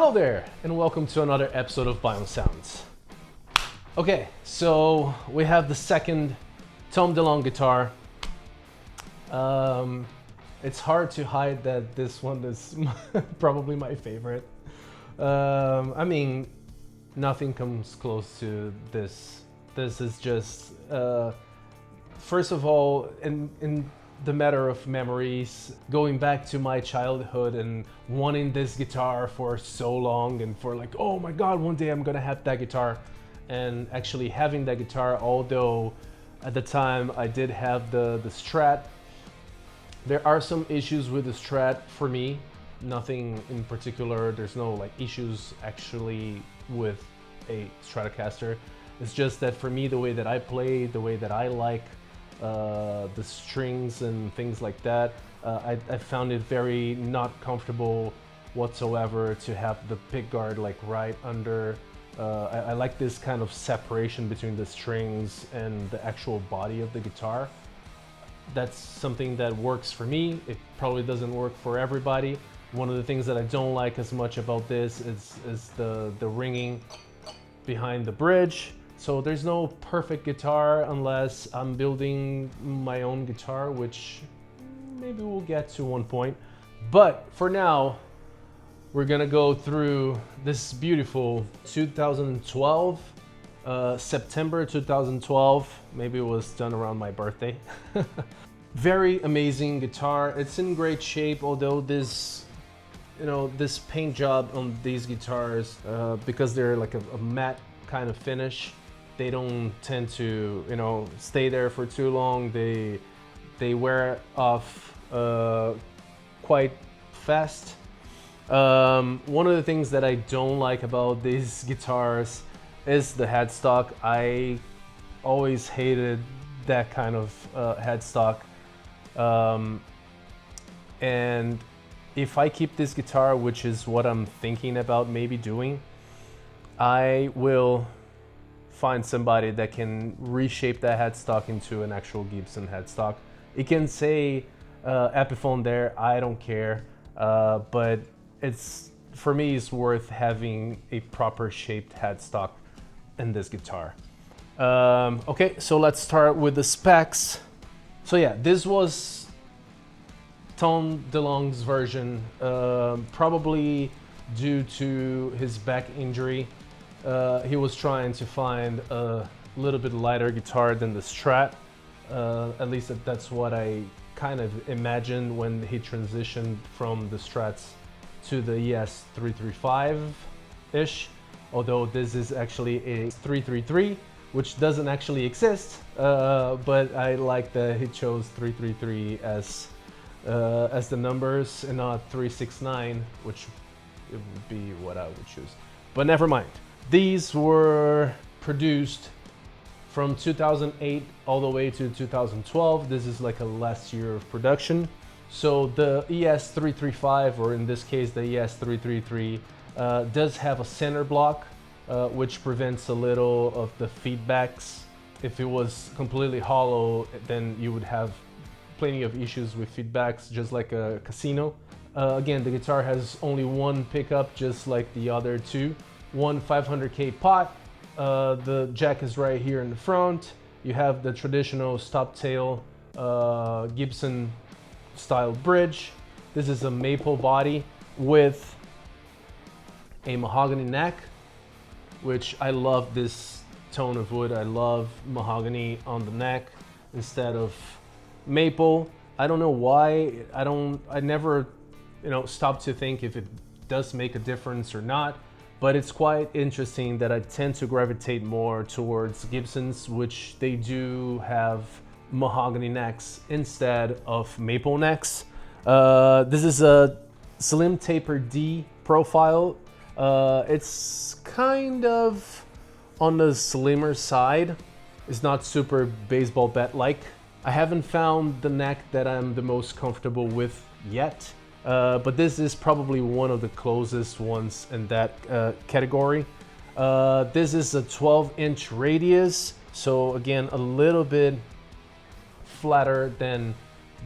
Hello there, and welcome to another episode of BION Sounds. Okay, so we have the second Tom Delonge guitar. It's hard to hide that this one is probably my favorite. I mean, nothing comes close to this. This is just, first of all, in the matter of memories, going back to my childhood and wanting this guitar for so long and for like, oh my God, one day I'm gonna have that guitar. And actually having that guitar, although at the time I did have the Strat, there are some issues with the Strat for me. Nothing in particular, there's no like issues actually with a Stratocaster. It's just that for me, the way that I play, the way that I like the strings and things like that, I found it very not comfortable whatsoever to have the pickguard like right under. I like this kind of separation between the strings and the actual body of the guitar. That's something that works for me. It probably doesn't work for everybody. One of the things that I don't like as much about this is the ringing behind the bridge. So there's no perfect guitar unless I'm building my own guitar, which maybe we'll get to one point. But for now, we're gonna go through this beautiful 2012, September 2012. Maybe it was done around my birthday. Very amazing guitar. It's in great shape, although this paint job on these guitars, because they're like a matte kind of finish, they don't tend to, stay there for too long. They wear off quite fast. One of the things that I don't like about these guitars is the headstock. I always hated that kind of headstock. And if I keep this guitar, which is what I'm thinking about maybe doing, I will find somebody that can reshape that headstock into an actual Gibson headstock. It can say Epiphone there, I don't care, but for me it's worth having a proper shaped headstock in this guitar. Okay, so let's start with the specs. So yeah, this was Tom Delonge's version, probably due to his back injury. He was trying to find a little bit lighter guitar than the Strat. At least that's what I kind of imagined when he transitioned from the Strats to the ES 335-ish. Although this is actually a 333, which doesn't actually exist. But I like that he chose 333 as the numbers and not 369, which it would be what I would choose. But never mind. These were produced from 2008 all the way to 2012. This is like a last year of production. So the ES335, or in this case the ES333, does have a center block, which prevents a little of the feedbacks. If it was completely hollow, then you would have plenty of issues with feedbacks, just like a Casino. Again, the guitar has only one pickup, just like the other two. One 500K pot. The jack is right here in the front. You have the traditional stop tail Gibson style bridge. This is a maple body with a mahogany neck, which I love this tone of wood. I love mahogany on the neck instead of maple. I don't know why. I never stop to think if it does make a difference or not. But it's quite interesting that I tend to gravitate more towards Gibsons, which they do have mahogany necks instead of maple necks. This is a slim taper D profile. It's kind of on the slimmer side. It's not super baseball bat-like. I haven't found the neck that I'm the most comfortable with yet. But this is probably one of the closest ones in that category. This is a 12-inch radius, so again, a little bit flatter than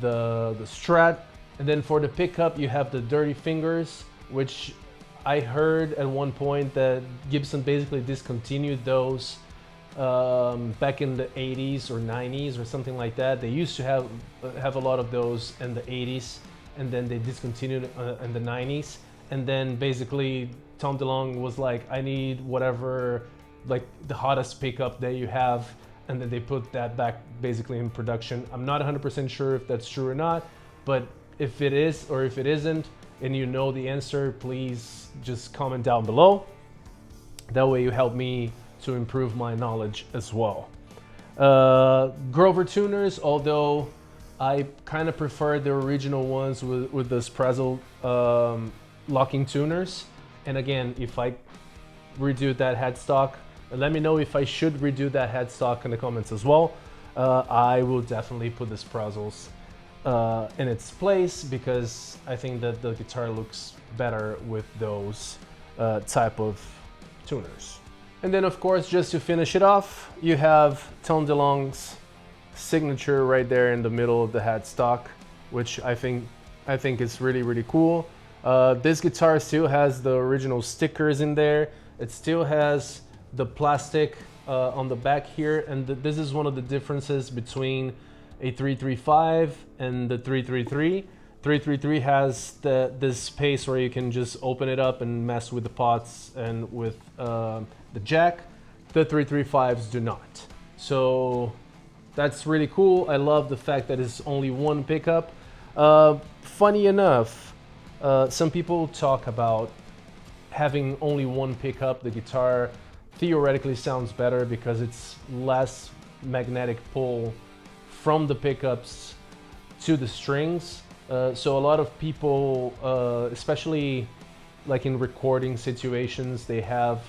the Strat. And then for the pickup, you have the dirty fingers, which I heard at one point that Gibson basically discontinued those back in the 80s or 90s or something like that. They used to have a lot of those in the 80s, and then they discontinued in the 90s. And then basically Tom DeLonge was like, I need whatever, like the hottest pickup that you have, and then they put that back basically in production. I'm not 100% sure if that's true or not, but if it is or if it isn't, and you know the answer, please just comment down below. That way you help me to improve my knowledge as well. Grover tuners, although I kind of prefer the original ones with the Sprazzle locking tuners. And again, if I redo that headstock, let me know if I should redo that headstock in the comments as well. I will definitely put the Sprazzles in its place, because I think that the guitar looks better with those type of tuners. And then of course, just to finish it off, you have Tom DeLonge's signature right there in the middle of the headstock, which I think is really, really cool. This guitar still has the original stickers in there. It still has the plastic on the back here, and this is one of the differences between a 335 and the 333. 333 has this space where you can just open it up and mess with the pots and with the jack. The 335s do not. So that's really cool. I love the fact that it's only one pickup. Funny enough, some people talk about having only one pickup. The guitar theoretically sounds better because it's less magnetic pull from the pickups to the strings. So a lot of people, especially like in recording situations, they have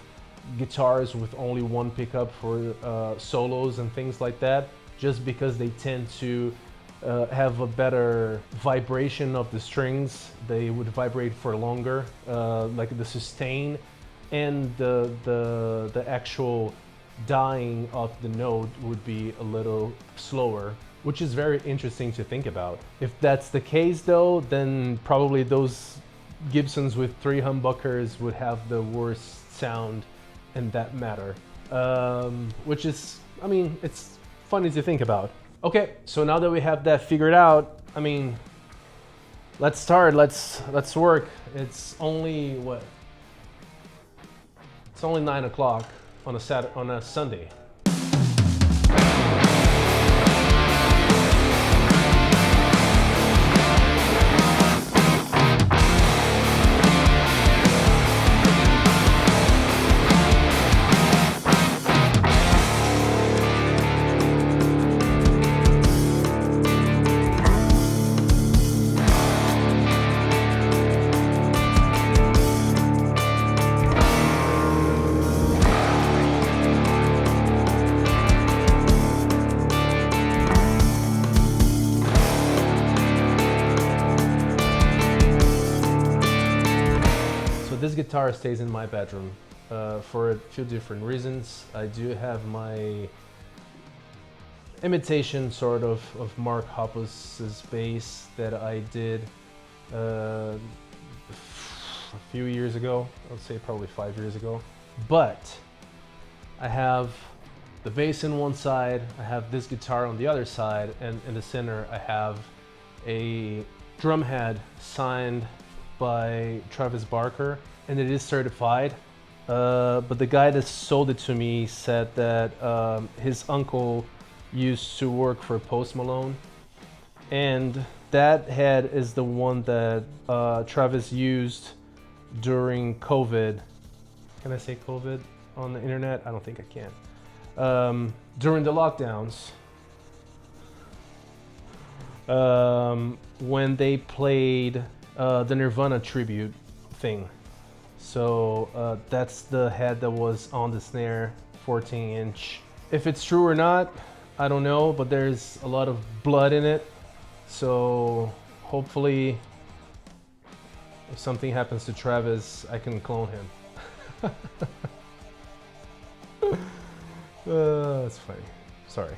guitars with only one pickup for solos and things like that, just because they tend to have a better vibration of the strings. They would vibrate for longer, like the sustain and the actual dying of the note would be a little slower, which is very interesting to think about. If that's the case though, then probably those Gibsons with 3 humbuckers would have the worst sound in that matter. Which is, I mean, it's funny to think about. Okay, so now that we have that figured out, I mean, let's start, let's work. It's only, what? It's only 9 o'clock on a Sunday. This guitar stays in my bedroom for a few different reasons. I do have my imitation sort of Mark Hoppus's bass that I did a few years ago. I would say probably 5 years ago. But I have the bass in one side, I have this guitar on the other side, and in the center I have a drum head signed by Travis Barker, and it is certified. But the guy that sold it to me said that his uncle used to work for Post Malone, and that head is the one that Travis used during COVID. Can I say COVID on the internet? I don't think I can. During the lockdowns, when they played the Nirvana tribute thing. So that's the head that was on the snare, 14-inch. If it's true or not, I don't know, but there's a lot of blood in it. So hopefully, if something happens to Travis, I can clone him. That's funny. Sorry.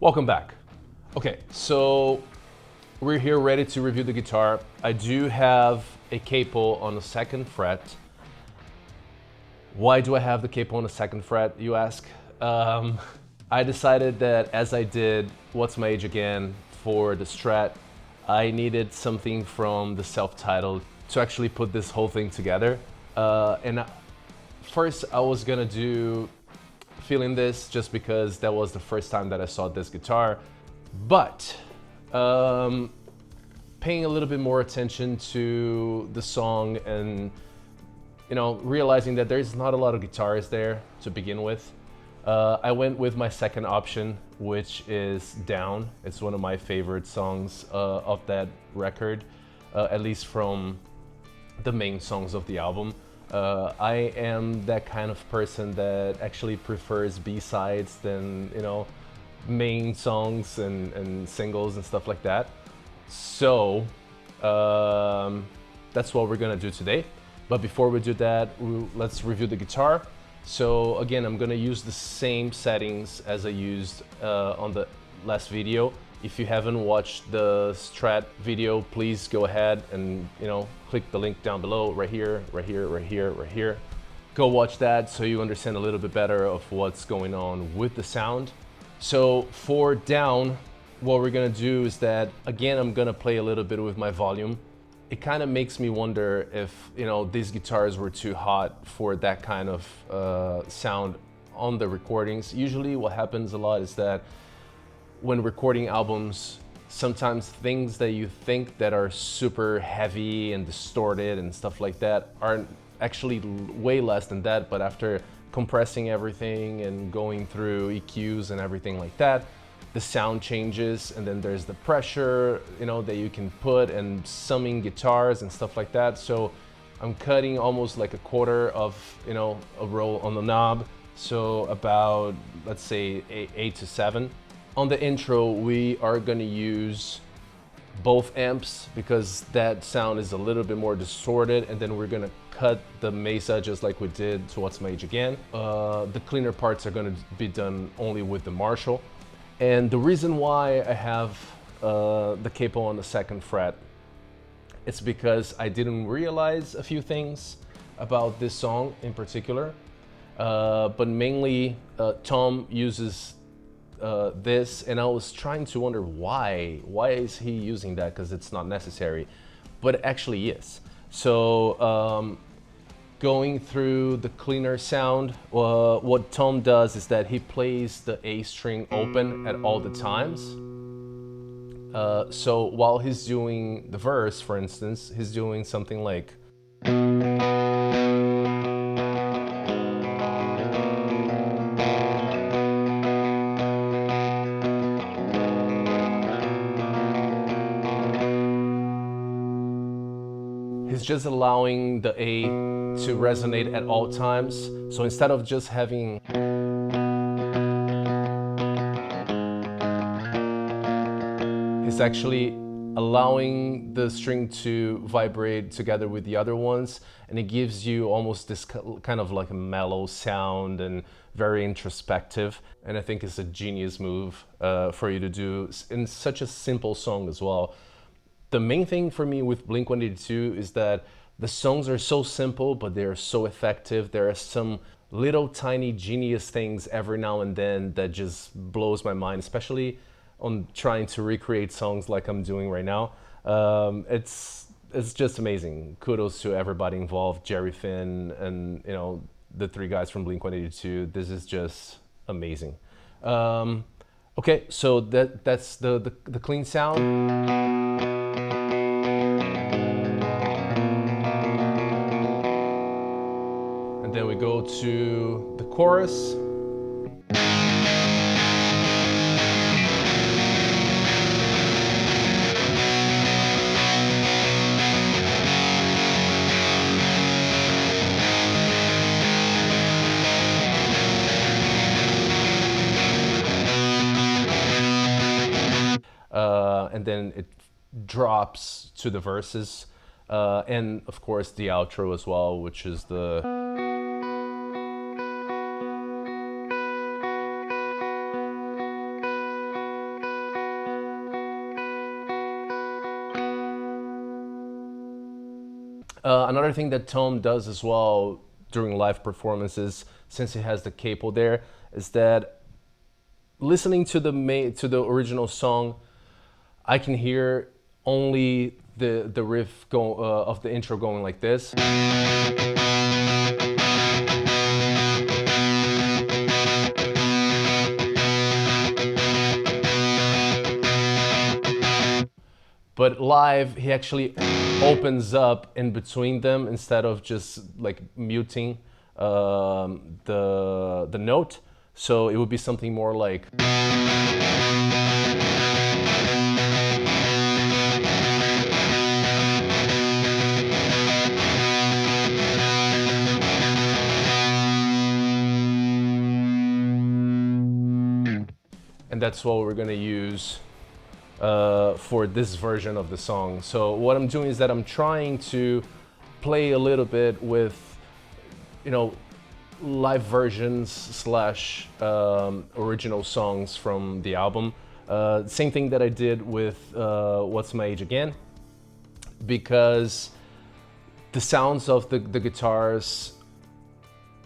Welcome back. Okay, so we're here ready to review the guitar. I do have a capo on the 2nd fret. Why do I have the capo on the 2nd fret, you ask? I decided that as I did What's My Age Again for the Strat, I needed something from the self-titled to actually put this whole thing together. First I was gonna do Feeling This just because that was the first time that I saw this guitar, but paying a little bit more attention to the song and realizing that there's not a lot of guitars there to begin with, I went with my second option, which is Down. It's one of my favorite songs of that record, at least from the main songs of the album. I am that kind of person that actually prefers B-sides than, main songs and singles and stuff like that. So that's what we're gonna do today. But before we do that, let's review the guitar. So again, I'm gonna use the same settings as I used on the last video. If you haven't watched the Strat video, please go ahead and click the link down below, right here, right here, right here, right here. Go watch that so you understand a little bit better of what's going on with the sound. So for Down, what we're gonna do is that, again, I'm gonna play a little bit with my volume. It kind of makes me wonder if these guitars were too hot for that kind of sound on the recordings. Usually what happens a lot is that when recording albums, sometimes things that you think that are super heavy and distorted and stuff like that are actually way less than that, but after compressing everything and going through EQs and everything like that, the sound changes, and then there's the pressure that you can put and summing guitars and stuff like that. So I'm cutting almost like a quarter of a roll on the knob, so about, let's say, 8 to 7. On the intro, we are gonna use both amps because that sound is a little bit more distorted, and then we're gonna cut the Mesa just like we did to What's My Age Again. The cleaner parts are gonna be done only with the Marshall. And the reason why I have the capo on the 2nd fret, it's because I didn't realize a few things about this song in particular, but mainly Tom uses this, and I was trying to wonder why is he using that, because it's not necessary, but it actually is. So going through the cleaner sound, what Tom does is that he plays the A string open at all the times. So while he's doing the verse, for instance, he's doing something like, he's just allowing the A to resonate at all times. So instead of just having he's actually allowing the string to vibrate together with the other ones, and it gives you almost this kind of like a mellow sound and very introspective. And I think it's a genius move for you to do in such a simple song as well. The main thing for me with Blink-182 is that the songs are so simple, but they are so effective. There are some little tiny genius things every now and then that just blows my mind, especially on trying to recreate songs like I'm doing right now. It's just amazing. Kudos to everybody involved, Jerry Finn and the 3 guys from Blink-182. This is just amazing. Okay, so that's the clean sound. And then we go to the chorus. And then it drops to the verses, and of course the outro as well, which is the Another thing that Tom does as well during live performances, since he has the capo there, is that listening to the original song, I can hear only the riff of the intro going like this. But live, he actually opens up in between them instead of just like muting the note. So it would be something more like. And that's what we're gonna use for this version of the song. So what I'm doing is that I'm trying to play a little bit with, you know, live versions slash original songs from the album. Same thing that I did with What's My Age Again, because the sounds of the guitars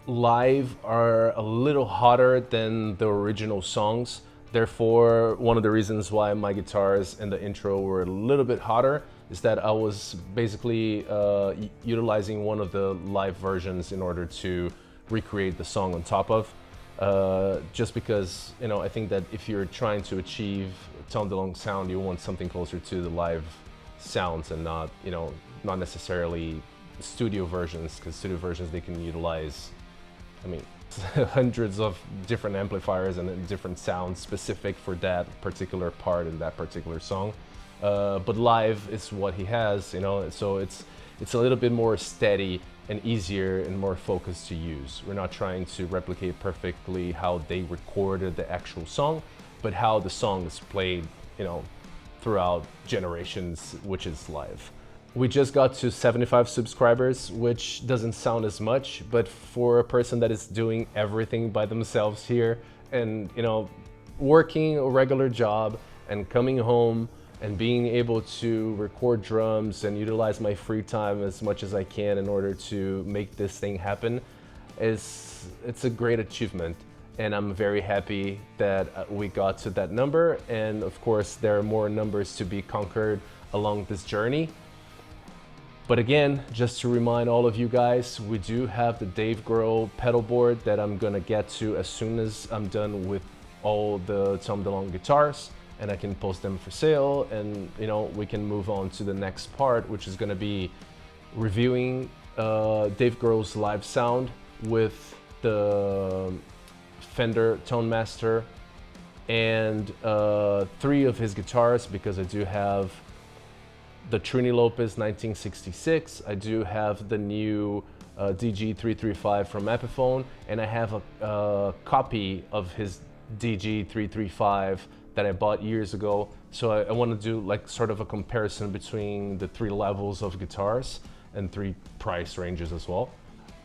live are a little hotter than the original songs. Therefore, one of the reasons why my guitars in the intro were a little bit hotter is that I was basically utilizing one of the live versions in order to recreate the song on top of. Just because, you know, I think that if you're trying to achieve Tom Delonge sound, you want something closer to the live sounds and not, you know, not necessarily studio versions, because studio versions, they can utilize, I mean, hundreds of different amplifiers and different sounds specific for that particular part in that particular song. But live is what he has, you know, so it's a little bit more steady and easier and more focused to use. We're not trying to replicate perfectly how they recorded the actual song, but how the song is played, you know, throughout generations, which is live. We just got to 75 subscribers, which doesn't sound as much, but for a person that is doing everything by themselves here and, you know, working a regular job and coming home and being able to record drums and utilize my free time as much as I can in order to make this thing happen, it's a great achievement. And I'm very happy that we got to that number. And of course, there are more numbers to be conquered along this journey. But again, just to remind all of you guys, we do have the Dave Grohl pedal board that I'm gonna get to as soon as I'm done with all the Tom Delonge guitars, and I can post them for sale, and you know, we can move on to the next part, which is gonna be reviewing Dave Grohl's live sound with the Fender Tone Master and 3 of his guitars, because I do have the Trini Lopez 1966, I do have the new DG335 from Epiphone, and I have a copy of his DG335 that I bought years ago. So I want to do like sort of a comparison between the 3 levels of guitars and 3 price ranges as well.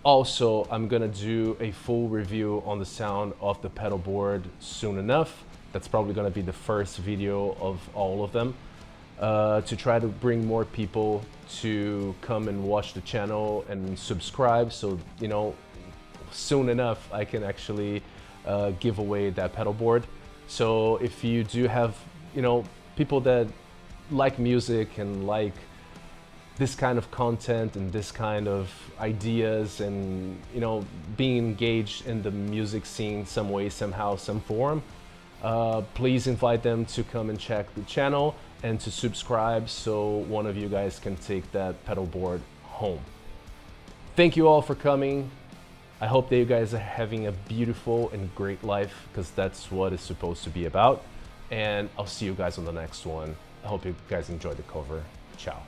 Also, I'm gonna do a full review on the sound of the pedal board soon enough. That's probably gonna be the first video of all of them. To try to bring more people to come and watch the channel and subscribe, so you know, soon enough I can actually give away that pedal board. So if you do have, you know, people that like music and like this kind of content and this kind of ideas and, you know, being engaged in the music scene some way, somehow, some form, please invite them to come and check the channel and to subscribe so one of you guys can take that pedal board home. Thank you all for coming. I hope that you guys are having a beautiful and great life, because that's what it's supposed to be about. And I'll see you guys on the next one. I hope you guys enjoyed the cover. Ciao.